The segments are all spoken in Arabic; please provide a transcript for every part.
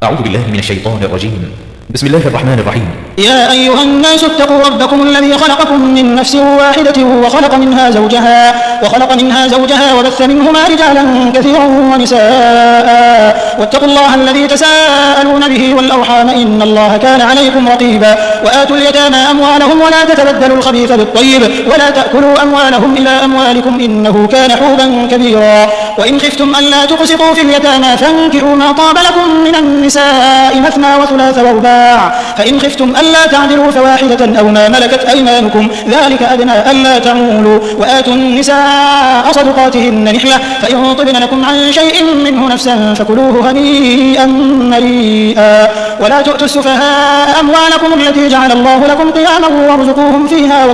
أعوذ بالله من الشيطان الرجيم. بسم الله الرحمن الرحيم. يا أيها الناس اتقوا ربكم الذي خلقكم من نفس واحدة وخلق منها زوجها وبث منهما رجالا كثيرا ونساء واتقوا الله الذي تساءلون به والأرحام إن الله كان عليكم رقيبا وآتوا اليتامى أموالهم ولا تتبدلوا الخبيث بالطيب ولا تأكلوا أموالهم إلى أموالكم إنه كان حوبا كبيرا وإن خفتم ألا تقسطوا في اليتامى فانكحوا ما طاب لكم من النساء مثنى وثلاث ورباع فإن خفتم ألا تعدلوا فواحدة أو ما ملكت أيمانكم ذلك أدنى ألا تعولوا وآتوا النساء صدقاتهن نحلة فإن طبن لكم عن شيء منه نفسا فكلوه هنيئا مريئا ولا تؤتوا السفهاء أموالكم التي جعل الله لكم قياما وارزقوهم فيها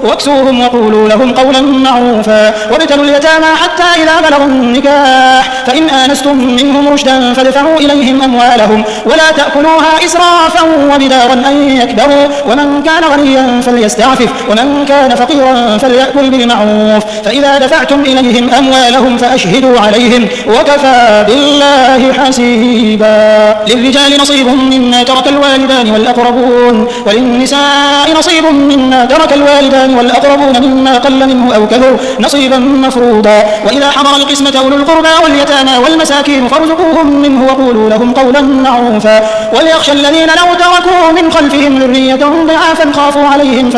واكسوهم وقولوا لهم قولا معروفا وابتلوا اليتامى حتى إذا بلغوا النكاح فإن آنستم منهم رشدا فادفعوا إليهم أموالهم ولا تأكلوها إسرافا وبدارا أن يكبروا ومن كان غنيا فليستعفف ومن كان فقيرا فليأكل بالمعروف فإذا دفعتم إليهم أموالهم فأشهدوا عليهم وكفى بالله حسيبا للرجال نصيب مما ترك الوالدان والأقربون وللنساء نصيب مما ترك الوالدان والأقربون مما قل منه أو كثر نصيبا مفروضا وإذا حضر القسمة أولو القربى واليتامى والمساكين فارزقوهم منه وقولوا لهم قولا معروفا وليخشى الذين لو تركوا من خلفهم ذرية ضعافا خافوا عليهم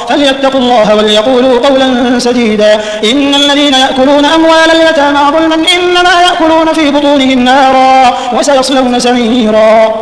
فليتقوا الله وليقولوا قولا سديدا إن الذين يأكلون أموال اليتامى ظلما إنما يأكلون في بطونهم نارا وسيصلون سعيرا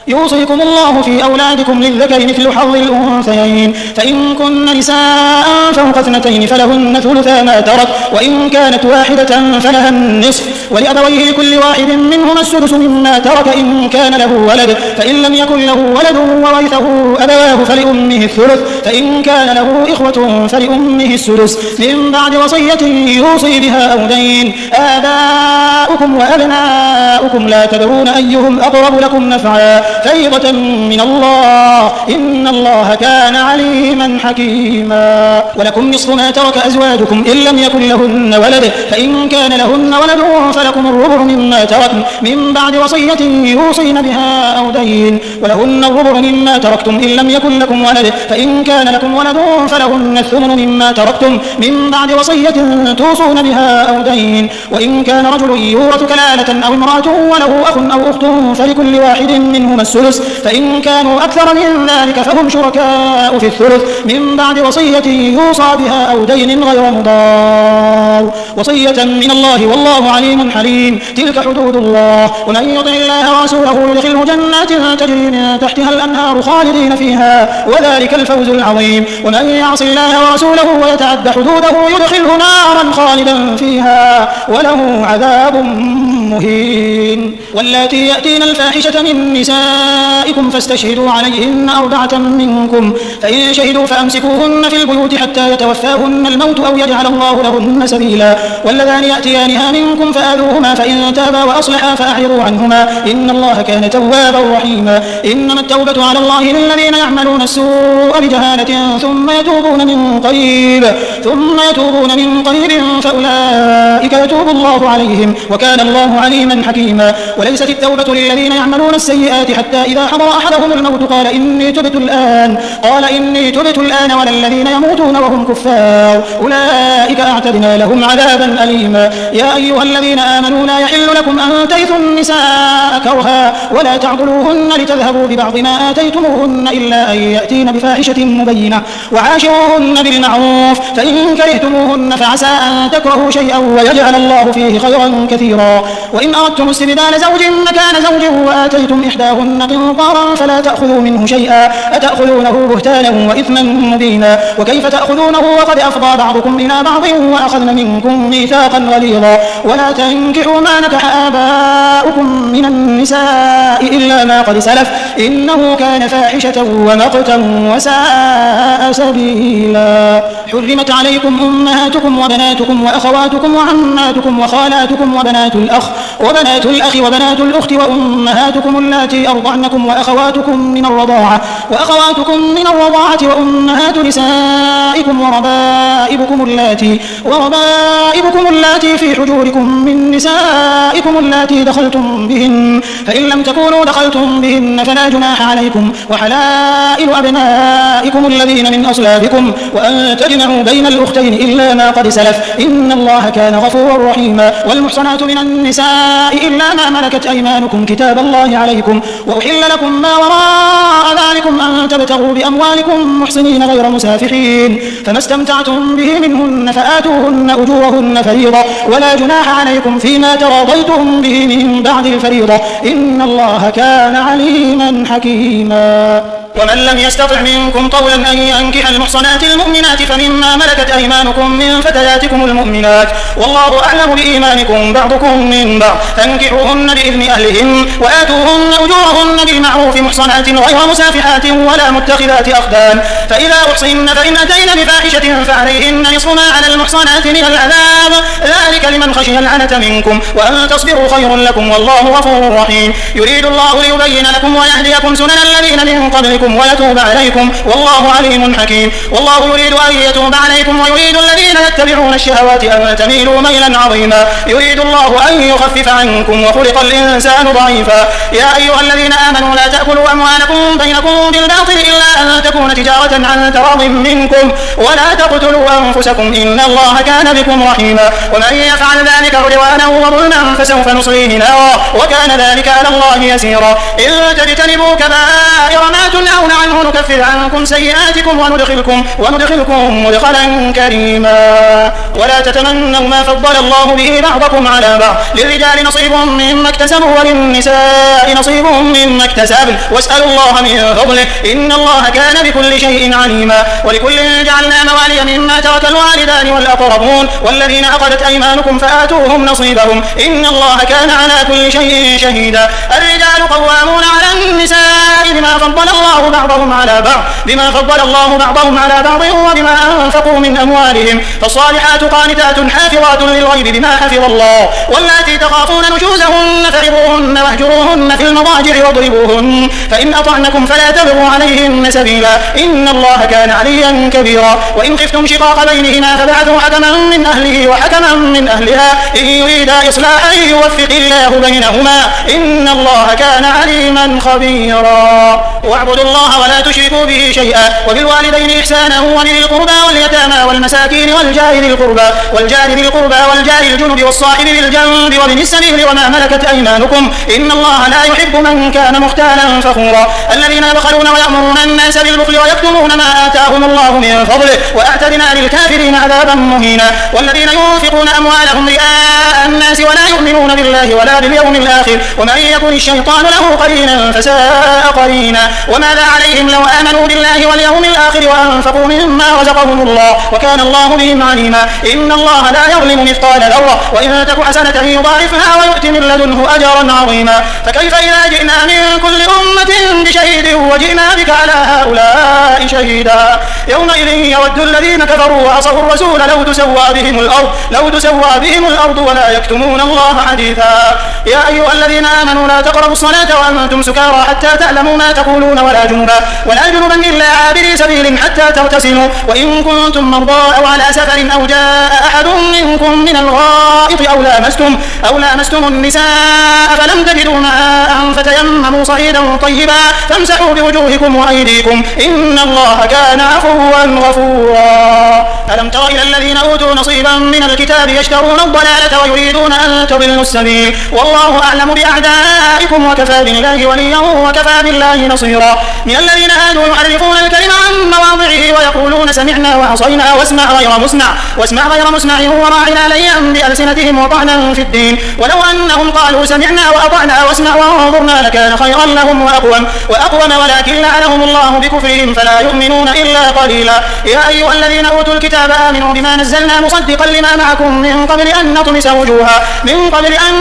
يوصيكم الله في أولادكم للذكر مثل حظ الأنثيين فإن كن نساء فوق اثنتين فلهن ثلثا ما ترك وإن كانت واحدة فلها النصف ولأبويه لكل واحد منهما السدس مما ترك إن كان له ولد فإن لم يكن له ولد وورثه أبواه فلأمه الثلث فإن كان له إخوة فلأمه السدس من بعد وصية يوصي بها أو دين آباؤكم وأبناؤكم لا تدرون أيهم أقرب لكم نفعا فريضة من الله إن الله كان عليما حكيما ولكم نصف ما ترك أزواجكم إن لم يكن لهن ولد فإن كان لهن ولد فلكم الربع مما تركن من بعد وصية يوصين بها أو دين ولهن الربع مما تركتم إن لم يكن لكم ولد فإن كان لكم ولد فلهن الثمن مما تركتم من بعد وصية توصون بها أو دين وإن كان رجل يورث كلالة أو امرأة وله أخ أو أخت فلكل واحد منهما السدس فإن كانوا أكثر من ذلك فهم شركاء في الثلث من بعد وصية يوصى بها أو دين غير مضار وصية من الله والله عليم حليم تلك حدود الله ومن يطع الله ورسوله يدخله جنات تجري من تحتها الأنهار خالدين فيها وذلك الفوز العظيم ومن يعص الله ورسوله ويتعد حدوده يدخله نارا خالدا فيها وله عذاب مهين واللاتي يأتين الفاحشة من نسائكم فاستشهدوا عليهن أربعة منكم فإن شهدوا فأمسكوهن في البيوت حتى يتوفاهن الموت أو يجعل الله لهن سبيلا واللذان يأتيانها منكم فآذوهما فإن تابا وأصلحا فأعرضوا عنهما إن الله كان توابا رحيما إنما التوبة على الله للذين يعملون السوء بجهالة ثم يتوبون من قريب فأولئك يتوب الله عليهم وكان الله عليما حكيما وليست التوبة للذين يعملون السيئات حتى إذا حضر أحدهم الموت قال إني تبت الآن ولا الذين يموتون وهم كفار أولئك أعتدنا لهم عذابا أليما يا أيها الذين آمنوا لا يحل لكم أن ترثوا النساء كرها ولا تعضلوهن لتذهبوا ببعض ما آتيتموهن إلا أن يأتين بفاحشة مبينة وعاشروهن بالمعروف فإن كرهتموهن فعسى أن تكرهوا شيئا ويجعل الله فيه خيرا كثيرا وإن أردتم استبدال زوج مكان زوج وآتيتم إحداهن قنطارا فلا تأخذوا منه شيئا أتأخذونه بهتانا وإثما مبينا وكيف تأخذونه وقد أفضى بعضكم إلى بعض وأخذن منكم ميثاقا غليظا ولا تنكحوا ما نكح آباؤكم من النساء إلا ما قد سلف إنه كان فاحشة ومقتا وساء سبيلا. حرمت عليكم أمهاتكم وبناتكم وأخواتكم وعماتكم وخالاتكم وبنات الأخ وبنات الأخت وأمهاتكم اللاتي أرضعنكم وأخواتكم من الرضاعة وأمهات نسائكم وربائبكم اللاتي في حجوركم من نسائكم اللاتي دخلتم بهن، فإن لم تكونوا دخلتم بهن فلا جناح عليكم، وحلائل أبنائكم الذين من أصلابكم، وأن تجمعوا بين الأختين إلا ما قد سلف، إن الله كان غفورا رحيما. والمحصنات من النساء إلا ما ملكت أيمانكم كتاب الله عليكم، وأحل لكم ما وراء ذلكم أن تبتغوا بأموالكم محصنين غير مسافحين، فما استمتعتم به منهن فآتوهن أجورهن فريضة، ولا جناح عليكم فيما تراضيتم به من بعد الفريضة، إن الله كان عليما حكيما. ومن لم يستطع منكم طولا أن ينكح المحصنات المؤمنات فمما ملكت أيمانكم من فتياتكم المؤمنات، والله أعلم بإيمانكم بعضكم من بعض، فانكحوهن بإذن أهلهن وآتوهن أجورهن بالمعروف محصنات غير مسافحات ولا متخذات أخدان، فإذا أحصن فإن أتين بفاحشة فعليهن نصف ما على المحصنات من العذاب، ذلك لمن خشي العنة منكم، وأن تصبروا خير لكم والله غفور رحيم. يريد الله ليبين لكم ويهديكم سنن الذين من قبلكم ويتوب عليكم، والله عليم حكيم. والله يريد أن يتوب عليكم ويريد الذين يتبعون الشهوات أن تميلوا ميلا عظيما. يريد الله أن يخفف عنكم وخلق الإنسان ضعيفا. يا أيها الذين آمنوا لا تأكلوا أموالكم بينكم بالباطل إلا أن تكون تجارة عن تراض منكم، ولا تقتلوا أنفسكم إن الله كان بكم رحيما. ومن يفعل ذلك عدوانا وظلما فسوف نصليه نارا وكان ذلك على الله يسيرا. إن تجتنبوا كبائر ما تنهون عنه نكفر عنكم سيئاتكم وندخلكم مدخلا كريما. ولا تتمنوا ما فضل الله به بعضكم على بعض، للرجال نصيب مما اكتسبوا وللنساء نصيب مما اكتسبن، واسألوا الله من فضله إن الله كان بكل شيء عليما. ولكل جعلنا موالي مما ترك الوالدان والأقربون والذين عقدت أيمانكم فآتوهم نصيبهم إن الله كان على كل شيء شهيدا. الرجال قوامون على النساء بما فضل الله بعضهم على بعض وبما أنفقوا من أموالهم، فالصالحات قانتات حافظات للغيب بما حفظ الله. واللاتي تخافون نشوزهن فعظوهن واهجروهن في المضاجع واضربوهن، فإن أطعنكم فلا تبغوا عليهن سبيلا إن الله كان عليا كبيرا. وإن خفتم شقاق بينهما فبعثوا حكما من أهله وحكما من أهلها إن يريدا إصلاحا يوفق الله بينهما إن الله كان عليما خبيرا. واعبدوا الله ولا تشركوا به شيئا، وبالوالدين إحسانا وذي القربى واليتامى والمساكين والجار ذي القربى والجار الجنب والصاحب بالجنب وابن السبيل وما ملكت أيمانكم إن الله لا يحب من كان مختالا فخورا. الذين يبخلون ويأمرون الناس بالبخل ويكتمون ما آتاهم الله من فضله وأعتدنا للكافرين عذابا مهينا. والذين ينفقون أموالهم رئاء الناس ولا يؤمنون بالله ولا باليوم الآخر ومن يكن الشيطان له قرينا فساء قرينا. وماذا عليهم لو آمنوا بالله واليوم الآخر وأنفقوا مما رزقهم الله وكان الله بهم عليما. إن الله لا يظلم مثقال ذرة وإن تك حسنة يضاعفها ويؤتي من لدنه أجرا عظيما. فكيف إذا جئنا من كل أمة بشهيد وجئنا بك على هؤلاء شهيدا. يومئذ يود الذين كفروا وعصوا الرسول لو تسوى بهم الأرض ولا يكتمون الله حديثا. يا أيها الذين آمنوا لا تقربوا الصلاة وأنتم سكارى حتى تعلموا ما تقولون ولا جنبا إلا عابري سبيل حتى تغتسلوا وإن كنتم مرضى أو على سفر أو جاء أحد منكم من الغائط أو لامستم النساء فلم تجدوا ماء فتيمموا صعيدا طيبا فامسحوا بوجوهكم وأيديكم إن الله كان عفوا غفورا. ألم تر إلى الذين أوتوا نصيبا من الكتاب يشترون الضلالة ويريدون أن تضلوا السبيل والله أعلم بأعدائكم وكفى بالله وليا وكفى بالله نصيرا. من الذين هادوا يحرفون الكلم عن مواضعه ويقولون سمعنا وعصينا واسمع غير مسمع وراعنا ليا بألسنتهم وطعنا في الدين ولو أنهم قالوا سمعنا وأطعنا واسمع وانظرنا لكان خيرا لهم وأقوم ولكن لعنهم الله بكفرهم فلا يؤمنون إلا قليلا. يا أيها الذين أوتوا الكتاب آمنوا بما نزلنا مصدقا لما معكم من قبل أن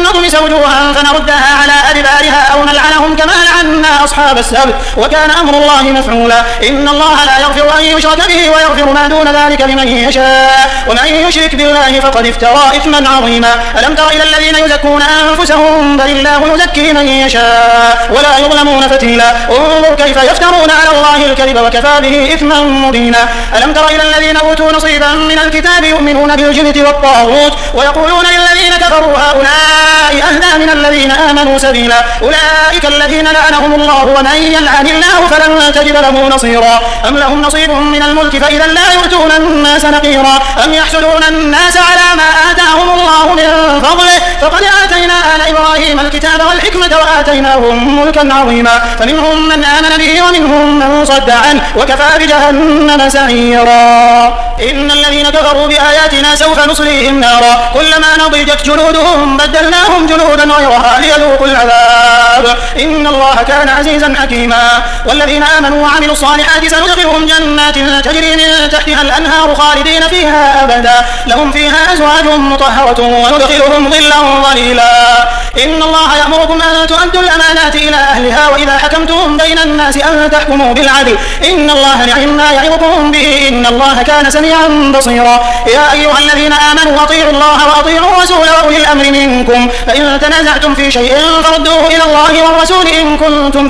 نطمس وجوها فنردها على أدبارها أو نلعنهم كما لعنا أصحاب السبت وكان أمر الله مفعولا إن الله لا يغفر أن يشرك به ويغفر ما دون ذلك لمن يشاء ومن يشرك بالله فقد افترى إثما عظيما ألم تر إلى الذين يزكون أنفسهم بل الله يزكي من يشاء ولا يظلمون فتيلا انظر كيف يفترون على الله الكذب وكفى به إثما مبينا ألم تر إلى الذين أوتوا نصيبا من الكتاب يؤمنون بالجبت والطاغوت ويقولون للذين كفروا هؤلاء أهدى من الذين آمنوا سبيلا أولئك الذين لعنهم الله ومن يلعن الله فلن تجد له نصيرا أم لهم نصيب من الملك فإذا لا يؤتون الناس نقيرا أم يحسدون الناس على ما آتاهم الله من فضله فقد آتينا آل إبراهيم الكتاب والحكمة وآتيناهم ملكا عظيما فمنهم من آمن به ومنهم من صد عنه وكفى بجهنم سعيرا إن الذين كفروا بآياتنا سوف نصليهم نارا كلما نضجت جلودهم بدلناهم جلودا غيرها ليذوقوا العذاب إن الله كان عزيزا حكيما والذين آمنوا وعملوا الصالحات سندخلهم جنات تجري من تحتها الأنهار خالدين فيها أبدا لهم فيها أزواج مطهرة وندخلهم ظلا ظليلا إن الله يأمركم أن تؤدوا الأمانات إلى أهلها وإذا حكمتم بين الناس أن تحكموا بالعدل إن الله نعم ما يعظكم به إن الله كان سميعا بصيرا يا أيها الذين آمنوا أطيعوا الله وأطيعوا الرسول وأولي الأمر منكم فإن تنازعتم في شيء فردوه إلى الله والرسول إن كنتم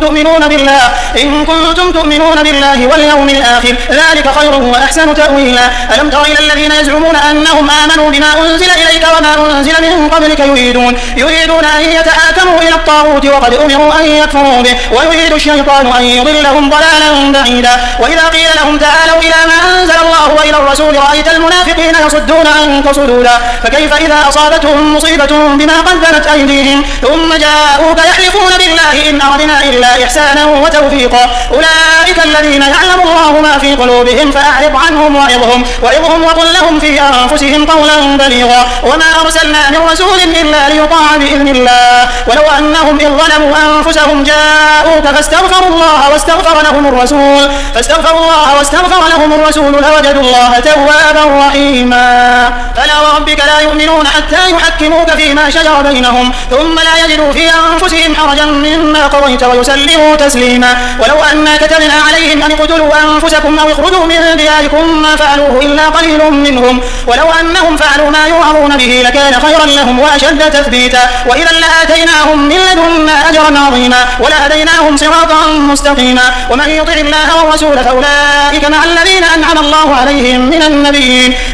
تؤمنون بالله واليوم الآخر ذلك خير وأحسن تأويلا ألم تر إلى الذين يزعمون أنهم آمنوا بما أنزل إليك وما أنزل من قبلك يريدون أن يتحاكموا إلى الطاغوت وقد أمروا أن يكفروا به ويريد الشيطان أن يضلهم ضلالا بعيدا وإذا قيل لهم تعالوا إلى ما أنزل الله وإلى الرسول رأيت المنافقين يصدون عنك صدودا فكيف إذا أصابتهم مصيبة بما قدمت أيديهم ثم جاءوك يحلفون بالله إن أردنا إلا إحسانا وتوفيقا أولئك الذين يعلم الله ما في قلوبهم فأعرض عنهم وعظهم وقل لهم في أنفسهم قولا بليغا وما أرسلنا من رسول إلا ليطاع بإذن الله ولو أنهم إذ ظلموا أنفسهم جاءوك فاستغفروا الله واستغفر لهم الرسول لوجدوا الله توابا رحيما فلا وربك لا يؤمنون حتى يحكموك فيما شجر بينهم ثم لا يجدوا في أنفسهم حرجا مما قضيت ويسلموا تسليما ولو أنا كتبنا عليهم أن اقتلوا أنفسكم أو اخرجوا من دياركم ما فعلوه إلا قليل منهم ولو أنهم فعلوا ما يوعظون به لكان خيرا لهم وأشد تثبيتا وإذا لآتيناهم من لدنا أجرا عظيما ولهديناهم صراطا مستقيما ومن يطع الله والرسول فأولئك مع الذين أنعم الله عليهم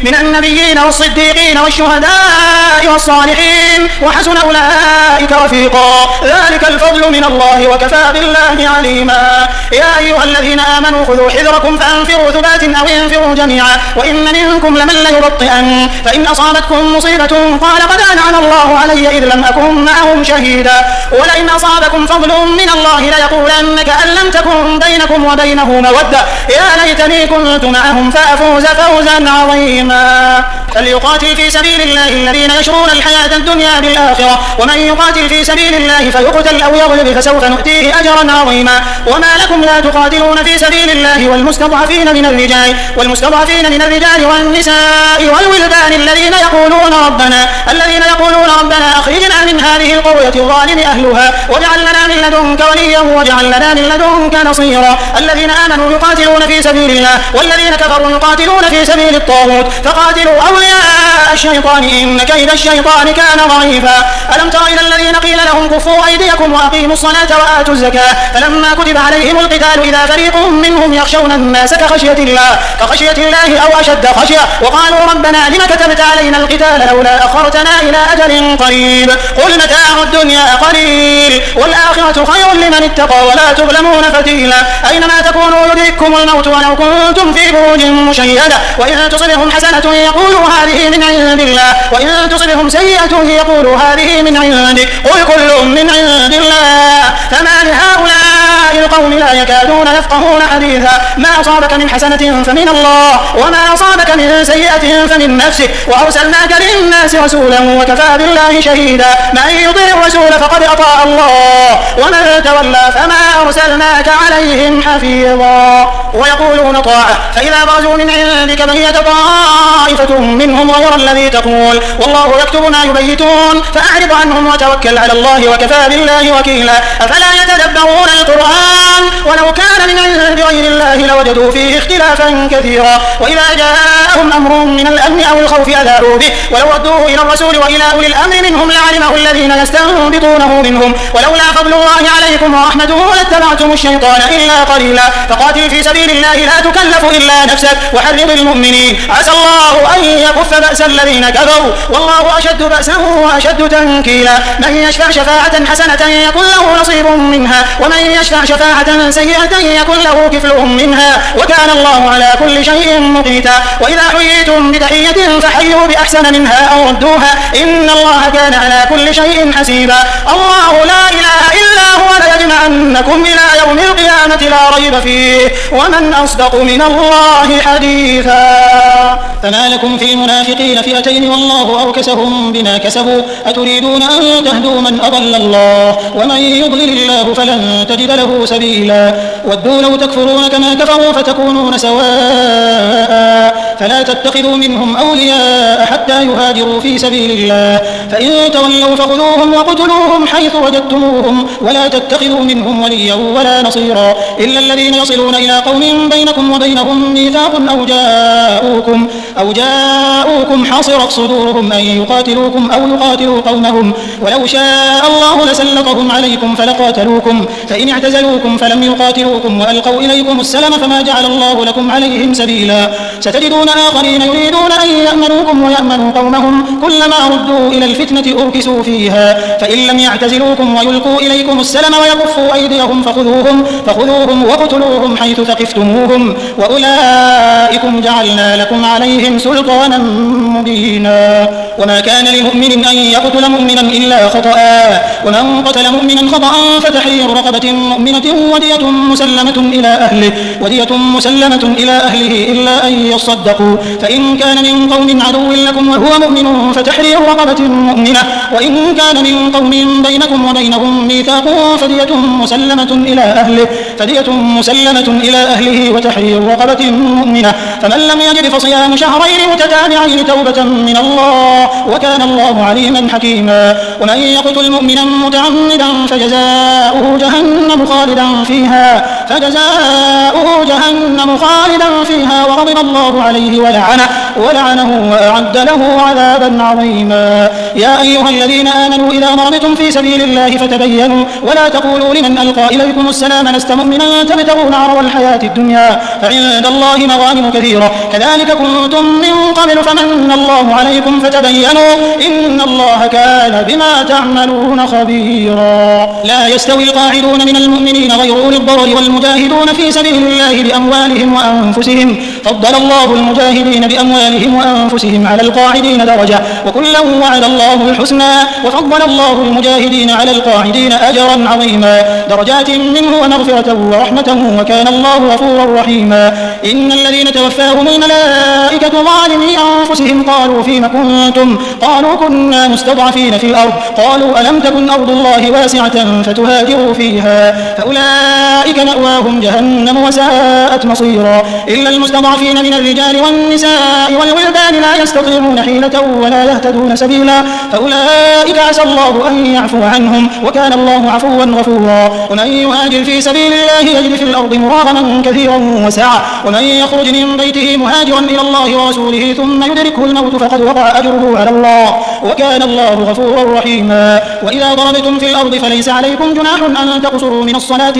من النبيين والصديقين والشهداء والصالحين وحسن أولئك رفيقا ذلك الفضل من الله وكفى بالله عليما يا أيها الذين آمنوا خذوا حذركم فأنفروا ثبات أو انفروا جميعا وإن منكم لمن ليبطئن فإن أصابتكم مصيبة قال قد أنعم الله علي إذ لم أكن معهم شهيدا ولئن أصابكم فضل من الله ليقولن كأن لم تكن بينكم وبينه مودة يا ليتني كنت معهم فأفوز فوزا عظيما فليقاتل في سبيل الله الذين يشرون الحياة الدنيا بالآخرة ومن يقاتل في سبيل الله فيقتل أو يغلب فسوف نؤتيه أجرا عظيما وما لكم لا تقاتلون في سبيل الله والمستضعفين من الرجال والنساء والولدان الذين يقولون ربنا أخرجنا من هذه القرية الظالم أهلها واجعل لنا من لدنك وليا واجعل لنا من لدنك نصيرا الذين آمنوا يقاتلون في سبيل الله والذين كفروا يقاتلون في سبيل الطاغوت فقاتلوا أولياء الشيطان إن كيد الشيطان كان ضعيفا ألم تر إلى الذين قيل لهم كفوا أيديكم وأقيموا الصلاة وآتوا الزكاة فلما كتب عليهم القتال إذا فريق منهم يخشون الناس كخشية الله أو أشد خشية وقالوا ربنا لم كتبت علينا القتال لولا أخرتنا إلى أجل قريب قل متاع الدنيا قليل والآخرة خير لمن اتقى ولا تظلمون فتيلا أينما تكونوا يدرككم الموت ولو كنتم في بروج مشيدة وإن تصبهم حسنة يقولوا هذه من عند الله وإن تصبهم سيئة يقولوا هذه من عندك قل كل من عند الله فما لهؤلاء القوم لا يكادون يفقهون حديثا ما أصابك من حسنة فمن الله وما أصابك من سيئة فمن نفسك وأرسلناك للناس رسولا وكفى بالله شهيدا من يطيع الرسول فقد أطاع الله ومن تولى فما أرسلناك عليهم حفيظا ويقولون طاعة فإذا برزوا من عندك بيت طائفة منهم غير الذي تقول والله يكتب ما يبيتون فأعرض عنهم وتوكل على الله وكفى بالله وكيلا أفلا يتدبرون القرآن ولو كان من عند غير الله لوجدوا فيه اختلافا كثيرا وإذا جاءهم أمر من الأمن أو الخوف أذاعوا به ولو ردوه إلى الرسول وإلى أولي الأمر منهم لعلمه الذين يستنبطونه منهم ولولا فضل الله عليكم ورحمته لاتبعتم الشيطان إلا قليلا فقاتل في سبيل الله لا تكلف إلا نفسك وحرض المؤمنين عسى الله أن يكف بأس الذين كفروا والله أشد بأسا وأشد تنكيلا من يشفع شفاعة حسنة يكن له نصيب منها ومن يشفع شفاعة سيئة يكن له كفل منها وكان الله على كل شيء مقيتا وإذا حييتم بتحية فحيوا بأحسن منها أو ردوها إن الله كان على كل شيء حسيبا الله لا إله إلا هو ليجمعنكم إلى يوم القيامة لا ريب فيه ومن أصدق من الله حديثا فما لكم في المنافقين فئتين والله أركسهم بما كسبوا أتريدون أن تهدوا من أضل الله ومن يضلل الله فلن تجد له سبيلا ودوا لو تكفرون كما كفروا فتكونون سواء فلا تتخذوا منهم أولياء حتى يهاجروا في سبيل الله فإن تولوا فخذوهم وقتلوهم حيث وجدتموهم ولا تتخذوا منهم وليا ولا نصيرا إلا الذين يصلون إلى قوم بينكم وبينهم ميثاق أو جاءوكم حصرت صدورهم أن يقاتلوكم أو يقاتلوا قومهم ولو شاء الله لسلطهم عليكم فلقاتلوكم فإن اعتزلوكم فلم يقاتلوكم وألقوا إليكم السلم فما جعل الله لكم عليهم سبيلا ستجدون آخرين يريدون أن يأمنوكم ويأمنوا قومهم كلما ردوا إلى الفتنة أركسوا فيها فإن لم يعتزلوكم ويلقوا إليكم السلم ويكفوا أيديهم فخذوهم واقتلوهم حيث ثقفتموهم وأولئكم جعلنا لكم عليهم سلطانا مبينا وما كان لمؤمن أن يقتل مؤمنا إلا خطأ ومن قتل مؤمنا خطأ فتحرير رقبة مؤمنة ودية مسلمة إلى أهله إلا أن يصدقوا فإن كان من قوم عدو لكم وهو مؤمن فتحرير رقبة مؤمنة وإن كان من قوم بينكم وبينهم ميثاق فدية مسلمة إلى أهله وتحرير رقبة مؤمنة فمن لم يجد فصيام شهرين متتابعين توبة من الله وكان الله عليما حكيما ومن يقتل مؤمنا متعمدا فجزاؤه جهنم خالدا فيها وغضب الله عليه ولعنه وأعد له عذابا عظيما يا أيها الذين آمنوا إذا ضربتم في سبيل الله فتبينوا ولا تقولوا لمن ألقى إليكم السلام لست مؤمنا تبتغون عرض الحياة الدنيا فعند الله مغانم كثيرة كذلك كنتم من قبل فمن الله عليكم فتبينوا إن الله كان بما تعملون خبيرا لا يستوي القاعدون من المؤمنين غير أولي الضرر والمجاهدون في سبيل الله بأموالهم وأنفسهم فضل الله المجاهدين بأموالهم وأنفسهم على القاعدين درجة وكلا وعد الله الحسنى وفضل الله المجاهدين على القاعدين أجرا عظيما درجات منه ومغفرة ورحمة وكان الله غفورا رحيما إن الذين توفاهم الملائكة ظالمي أنفسهم قالوا فيم كنتم قالوا كنا مستضعفين في الأرض قالوا ألم تكن أرض الله واسعة فتهاجروا فيها فأولئك مأواهم جهنم وساءت مصيرا إلا المستضعفين من الرجال والنساء والولدان لا يستطيعون حيلة ولا يهتدون سبيلا فأولئك عسى الله أن يعفو عنهم وكان الله عفوا غفورا ومن يهاجر في سبيل الله يجد في الأرض مراغما كثيرا وسعة ومن يخرج من بيته مهاجرا إلى الله ورسوله ثم يدركه الموت فقد وقع أجره على الله وكان الله غفورا رحيما وإذا ضربتم في الأرض فليس عليكم جناح أن تقصروا من الصلاة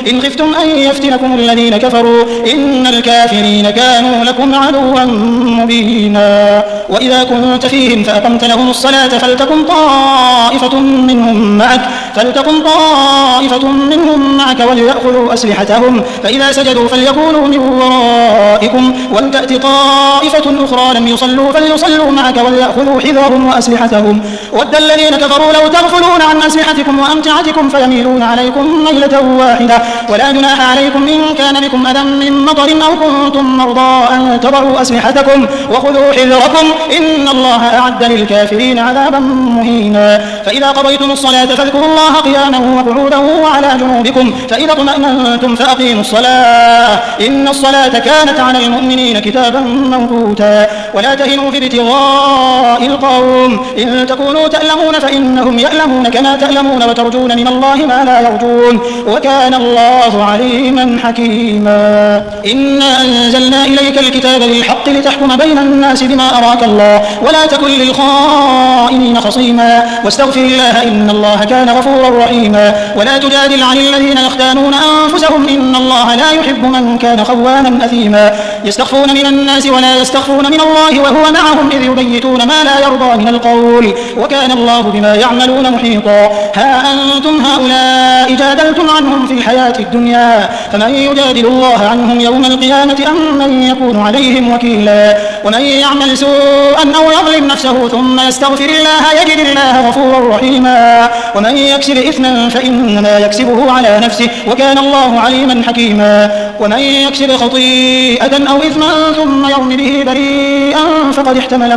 إن خفتم أن يفتنكم الذين كفروا إن الكافرين كانوا لكم عدوا مبينا وإذا كنت فيهم فأقمت لهم الصلاة فلتكن طائفة منهم معك فلتقم طائفة منهم معك وليأخذوا أسلحتهم فإذا سجدوا فليكونوا من ورائكم ولتأت طائفة أخرى لم يصلوا فليصلوا معك وليأخذوا حذرهم وأسلحتهم ود الذين كفروا لو تغفلون عن أسلحتكم وأمتعتكم فيميلون عليكم ميلة واحدة ولا جناح عليكم إن كان بكم أذى من مطر أو كنتم مرضى أن تضعوا أسلحتكم وخذوا حذركم إن الله أعد للكافرين عذابا مهينا فإذا قضيتم الصلاة فاذكروا الله قياما وقعودا وعلى جنوبكم فإذا اطمأننتم فأقيموا الصلاة إن الصلاة كانت على المؤمنين كتابا موقوتا ولا تهنوا في ابتغاء القوم إن تكونوا تألمون فإنهم يألمون كما تألمون وترجون من الله ما لا يرجون وكان الله عليما حكيما إنا أنزلنا إليك الكتاب بالحق لتحكم بين الناس بما أراك الله ولا تكن للخائنين خصيما واستغفر الله إن الله كان غفورا رحيما ولا تجادل عن الذين يختانون أنفسهم إن الله لا يحب من كان خوانا أثيما يستخفون من الناس ولا يستخفون من الله وهو معهم إذ يبيتون ما لا يرضى من القول وكان الله بما يعملون محيطا ها أنتم هؤلاء جادلتم عنهم في الحياة الدنيا فمن يجادل الله عنهم يوم القيامة أم من يكون عليهم وكيلا ومن يعمل سوءا أو يظلم نفسه ثم يستغفر الله يجد الله غفورا رحيما ومن يكسب إثما فإنما يكسبه على نفسه وكان الله عليما حكيما ومن يكسب خطيئة أو إثما ثم يرم به بريئا فقد احتمل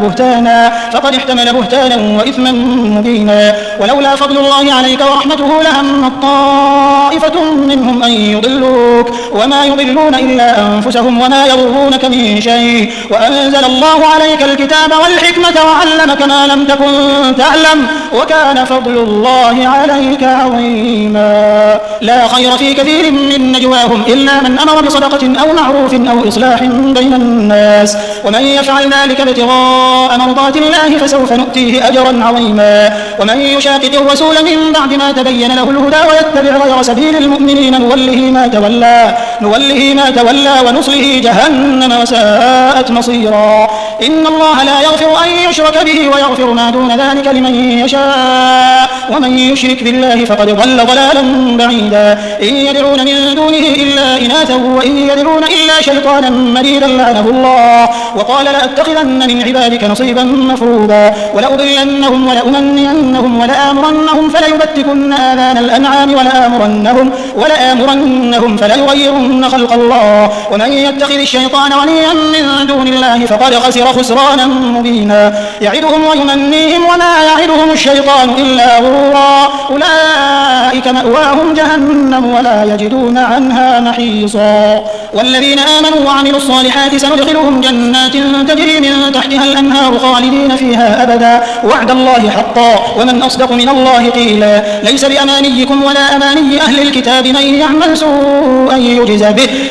بهتانا وإثما مبينا ولولا فضل الله عليك ورحمته لهم طائفة منهم أن يضلوك وما يضلون إلا أنفسهم وما يضرونك من شيء وأنزل الله عليك الكتاب والحكمة وعلمك ما لم تكن تعلم وكان فضل الله عليك عظيما لا خير في كثير من نجواهم إلا من أمر بصدقة أو معروف أو إصلاح بين الناس ومن يفعل ذلك ابتغاء مرضات الله فسوف نؤتيه أجرا عظيما ومن يشاقق الرسول من بعد ما تبين له الهدى ويتبع غير سبيل المؤمنين نوله ما تولى ونصله جهنم وساءت مصيرا إن الله لا يغفر أن يشرك به ويغفر ما دون ذلك لمن يشاء ومن يشرك بالله فقد ضل ضلالا بعيدا إن يدعون من دونه إلا إناثا وإن يدعون إلا شيطانا مريدا لعنه الله وقال لأتخذن من عبادك نصيبا مفروضا ولأضلنهم ولأمنينهم ولآمرنهم فليبتكن آذان الأنعام ولآمرنهم فليغيرن خلق الله ومن يتخذ الشيطان وليا من دون الله فقد خسر خسرانا مبينا يعدهم ويمنيهم وما يعدهم الشيطان إلا غرورا أولئك مأواهم جهنم ولا يجدون عنها محيصا والذين آمنوا وعملوا الصالحات سندخلهم جنات تجري من تحتها الأنهار خالدين فيها أبدا وعد الله حقا ومن أصدق من الله قيلا ليس بأمانيكم ولا أماني أهل الكتاب من يعمل سوءا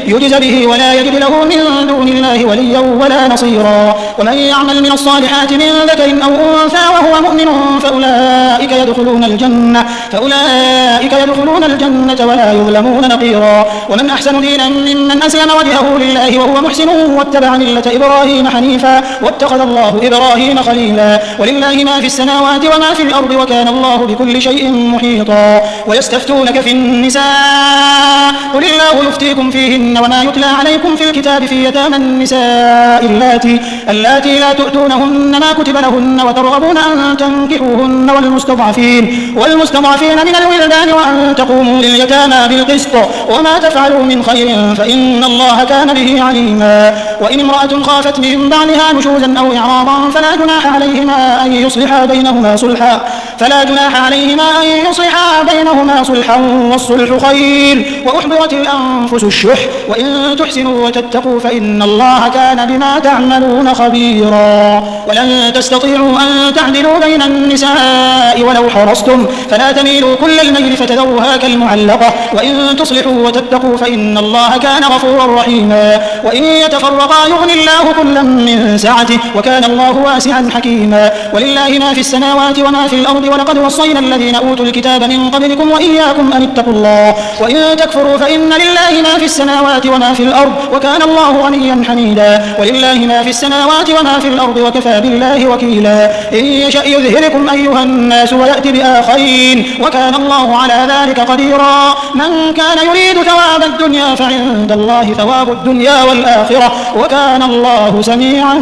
يجز به ولا يجد له من دون الله وليا ولا نصيرا ومن يعمل من الصالحات من ذكر أو أنثى وهو مؤمن فأولئك يدخلون الجنة ولا يظلمون نقيرا ومن أحسن دينا ممن أسلم وجهه لله وهو محسن واتبع ملة إبراهيم حنيفا واتخذ الله إبراهيم خليلا ولله ما في السماوات وما في الأرض وكان الله بكل شيء محيطا ويستفتونك في النساء قل الله يفتيكم فيهن وما يتلى عليكم في الكتاب في يتامى النساء اللاتي لا تؤتونهن ما كتب لهن وترغبون أن تنكحوهن والمستضعفين من الولدان وأن تقوموا لليتامى بالقسط وما تفعلوا من خير فإن الله كان به عليما وإن امرأة خافت من بعلها نشوزا أو إعراضا فلا جناح عليهما أن يصلحا بينهما صلحا والصلح خير وأحضرت الأنفس الشح وإن تحسنوا وتتقوا فإن الله كان بما تعملون خبيرا ولن تستطيعوا أن تعدلوا بين النساء ولو حرصتم فلا تميلوا كل الميل فتذروها كالمعلقة وإن تصلحوا وتتقوا فإن الله كان غفورا رحيما وإن يتفرقا يغن الله كلا من سعته وكان الله واسعا حكيما ولله ما في السماوات وما في الأرض ولقد وصينا الذين أوتوا الكتاب من قبلكم وإياكم أن اتقوا الله وإن تكفروا فإن لله ما في السماوات وما في الأرض وكان الله غنيا حميدا ولله ما في السماوات وما في الأرض وكفى بالله وكيلا إن يشأ يذهبكم أيها الناس ويأتي بآخرين وكان الله على ذلك قديرا من كان يريد ثواب الدنيا فعند الله ثواب الدنيا والآخرة وكان الله سميعا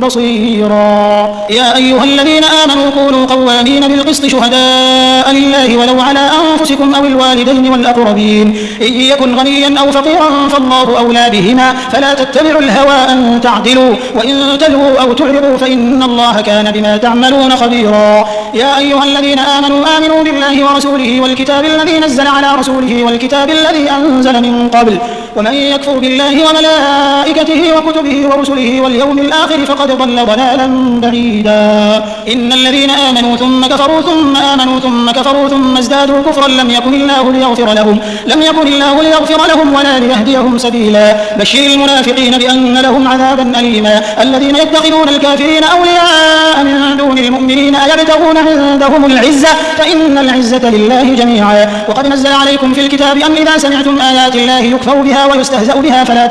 بصيرا يا أيها الذين آمنوا كونوا قوامين بالقسط شهداء لله ولو على أنفسكم أو الوالدين والأقربين إن يكن غنيا أو فقيرا فالله أولى بهما فلا تتبعوا الهوى أن تعدلوا وإن تلووا أو تعرضوا فإن الله كان بما تعملون خبيرا يا أيها الذين آمنوا بالله ورسوله والكتاب الذي نزل على رسوله والكتاب الذي أنزل من قبل ومن يكفر بالله وملائكته وكتبه ورسله واليوم الآخر فقد ضل ضلالا بعيدا إن الذين آمنوا ثم كفروا ثم آمنوا ثم كفروا ثم ازدادوا كفرا لم يكن الله ليغفر لهم ولا ليهديهم سبيلا بشر المنافقين بأن لهم عذابا أليما الذين يتخذون الكافرين أولياء من دون المؤمنين أيبتغون عندهم العزة فإن العزة لله جميعا وقد نزل عليكم في الكتاب أن إذا سمعتم آيات الله يكفر بها ويستهزأ بها فلا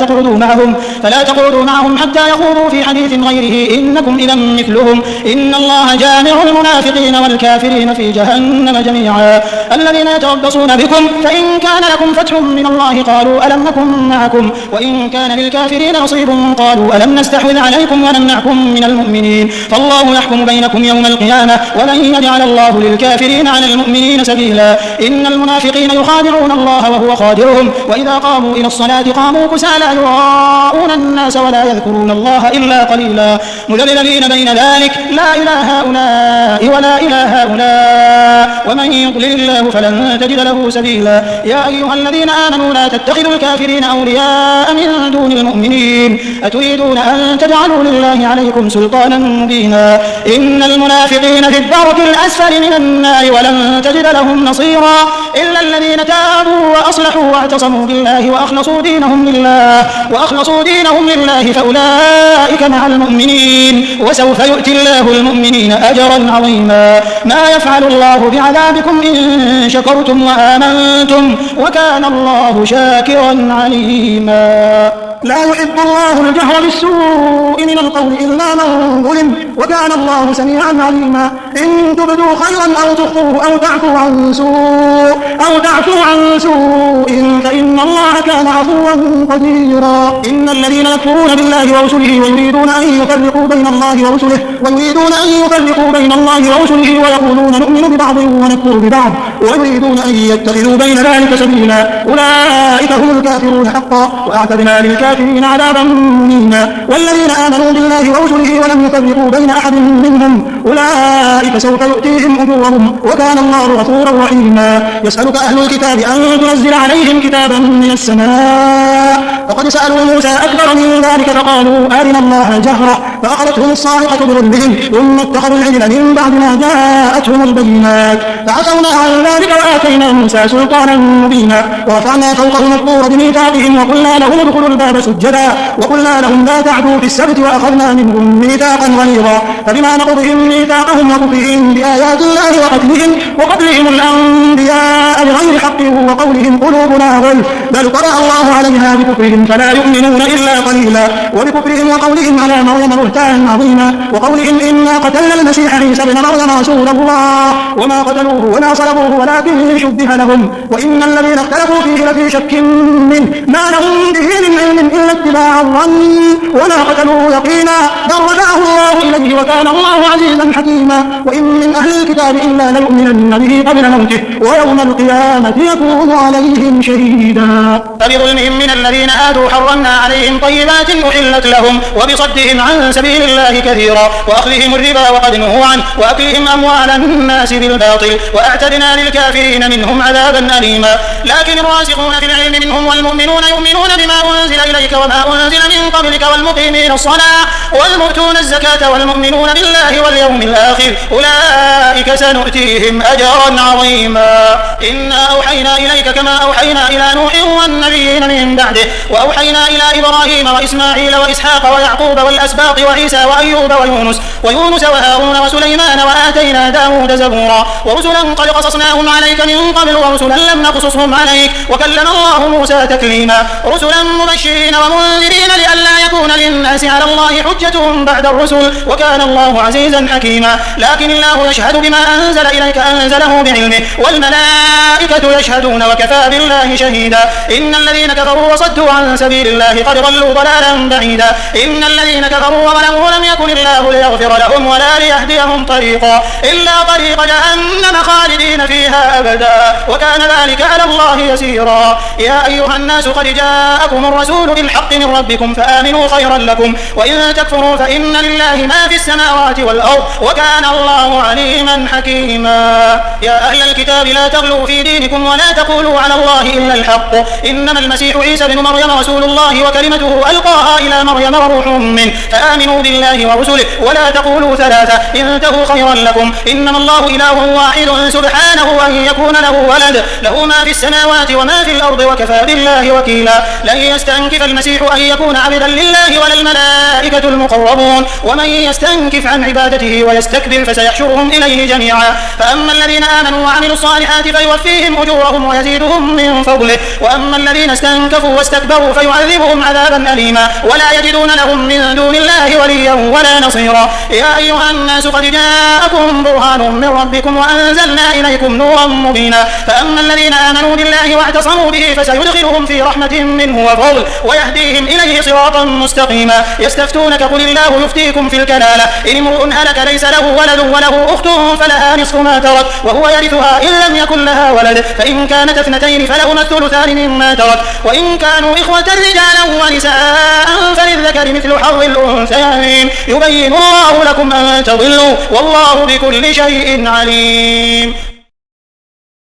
تقعدوا معهم حتى يخوضوا في حديث غيره إنكم إذا مثلهم إن الله جامع المنافقين والكافرين في جهنم جميعا الذين يتربصون بكم فإن كان لكم فتح من الله قالوا ألم نكن معكم وإن كان للكافرين نصيب قالوا ألم نستحوذ عليكم ونمنعكم من المؤمنين فالله يحكم بينكم يوم القيامة ولن يجعل الله للكافرين على المؤمنين سبيلا إن المنافقين يخادعون الله وهو خادعهم وإذا قاموا إلى الصلاة قاموا كسالى يراءون الناس ولا يذكرون الله إلا قليلا مذبذبين بين ذلك لا إلى هؤلاء ولا إلى هؤلاء ومن يضلل الله فلن تجد له سبيلا يا أيها الذين آمنوا لا تتخذوا الكافرين أولياء من دون المؤمنين أتريدون أن تجعلوا لله عليكم سلطانا مبينا إن المنافقين في الدرك الأسفل من النار ولن تجد لهم نصيرا إلا الذين تابوا وأصلحوا واعتصموا بالله وأخلصوا دينهم لله فأولئك مع المؤمنين وسوف يؤتي الله المؤمنين أجرا عظيما ما يفعل الله بعذابكم إن شكرتم وآمنتم وكان الله شاكرا عليما لا يحب الله الجهر بالسوء من القول إلا من ظلم وكان الله سميعا عليما إن تبدوا خيرا أو تخفوه أو تعفوا عن سوء فإن الله كان عفوا قديرا إن الذين يكفرون بالله ورسله ويريدون أن يفرقوا بين الله ورسله ويقولون نؤمن ببعض ونكفر ببعض ويريدون أن يتخذوا بين ذلك سبيلا أولئك هم الكافرون حقا وأعتدنا للكافرين عذابا مهينا والذين آمنوا بالله ورسله ولم يفرقوا بين أحد منهم أولئك سوف يؤتيهم أجورهم وكان الله غفورا رحيما يسألك أهل الكتاب أن تنزل عليهم كتابا من السماء فقد سألوا موسى أكبر من ذلك فقالوا أرنا الله جهرة فأخذتهم الصاعقة بظلمهم ثم اتخذوا العجل من بعد ما جاءتهم البينات فعفونا عن ذلك وآتينا موسى سلطانا مبينا ورفعنا فوقهم الطور بميثاقهم وقلنا لهم ادخلوا الباب سجدا وقلنا لهم لا تعدوا في السبت وأخذنا منهم ميثاقا غليظا فبما نقضهم ميثاقهم وكفرهم بآيات الله وقتلهم الأنبياء بغير حق وقولهم قلوبنا غلف بل طبع الله عليها بكفرهم فلا يؤمنون إلا قليلا وبكفرهم وقولهم على مريم بهتانا عظيما وقولهم إنا قتلنا المسيح عيسى ابن مريم رسول الله وما قتلوه وما صلبوه ولكن شبه لهم وإن الذين اختلفوا فيه لفي شك منه ما لهم به من علم إلا اتباع الظن وما قتلوه يقينا بل رفعه الله إليه وكان الله عزيزا حكيما وإن من أهل الكتاب إلا ليؤمنن به قبل موته ويوم القيامة يكون عليهم شهيدا فبظلمهم من الذين هادوا حرمنا عليهم طيبات أحلت لهم وبصدهم عن سبيل الله كثيرا وأخذهم الربا وقد نهوا عنه وأكلهم أموال الناس بالباطل وأعتدنا للكافرين منهم عذابا أليما. لكن الراسخون في العلم منهم والمؤمنون يؤمنون بما أنزل إليك وما أنزل من قبلك والمقيمين الصلاة والمؤتون الزكاة والمؤمنون بالله واليوم الآخر أولئك سنؤتيهم أجرا عظيما. إنا أوحينا إليك كما أوحينا إلى نوح والنبيين من بعده وأوحينا إلى إبراهيم وإسماعيل وإسحاق ويعقوب والأسباط وعيسى وأيوب ويونس وهارون وسليمان وآتينا داود زبورا ورسلا قد قصصناهم عليك من قبل ورسلا لم نقصصهم عليك وكلم الله موسى تكليما. رسلا مبشرين ومنذرين لئلا يكون للناس على الله حجة بعد الرسل وكان الله عزيزا حكيما. لكن الله يشهد بما أنزل إليك أنزله بعلمه والملائكة يشهدون وكفى بالله شهيدا. إن الذين كفروا وصدوا عن سبيل الله قد ضلوا ضلالا بعيدا. إن الذين كفروا وظلموا لم يكن الله ليغفر لهم ولا ليهديهم طريقا إلا طريق جهنم خالدين فيها أبدا وكان ذلك على الله يسيرا. يا أيها الناس قد جاءكم الرسول بالحق من ربكم فآمنوا خيرا لكم وإن تكفروا فإن لله ما في السماوات والأرض وكان الله عليما حكيما. يا أهل الكتاب لا تغلوا في دينكم ولا تقولوا على الله إلا الحق إنما المسيح عيسى بن مريم رسول الله وكلمته ألقاها إلى مريم وروح منه فآمنوا بالله ورسله ولا تقولوا ثلاثة انتهوا خيرا لكم إنما الله إله واحد سبحانه أن يكون له ولد له ما في السماوات وما في الأرض وكفى بالله وكيلا. لن يستنكف المسيح أن يكون عبدا لله ولا الملائكة المقربون ومن يستنكف عن عبادته ويستكبر فسيحشرهم إليه جميعا. فأما الذين آمنوا وعملوا الصالحات فيوفيهم أجورهم ويزيدهم من فضله وأما الذين استنكفوا واستكبروا فيعذبهم عذابا أليما ولا يجدون لهم من دون الله وليا ولا نصيرا. يا أيها الناس قد جاءكم برهان من ربكم وأنزلنا إليكم نورا مبينا. فأما الذين آمنوا بالله واعتصموا به فسيدخلهم في رحمة منه وفضل ويهديهم إليه صراطا مستقيما. يستفتونك قل الله يفتيكم في الكلالة إن امرؤ هلك ليس له ولد وله أخت فلها نصف ما ترك وهو يرثها إن لم يكن لها ولد فإن كانت اثنتين فلهما الثلثان مما ترك وإن كانوا إخوة رجالا ونساء فللذكر مثل حظ الأنثيين يبين الله لكم أن تضلوا والله بكل شيء عليم.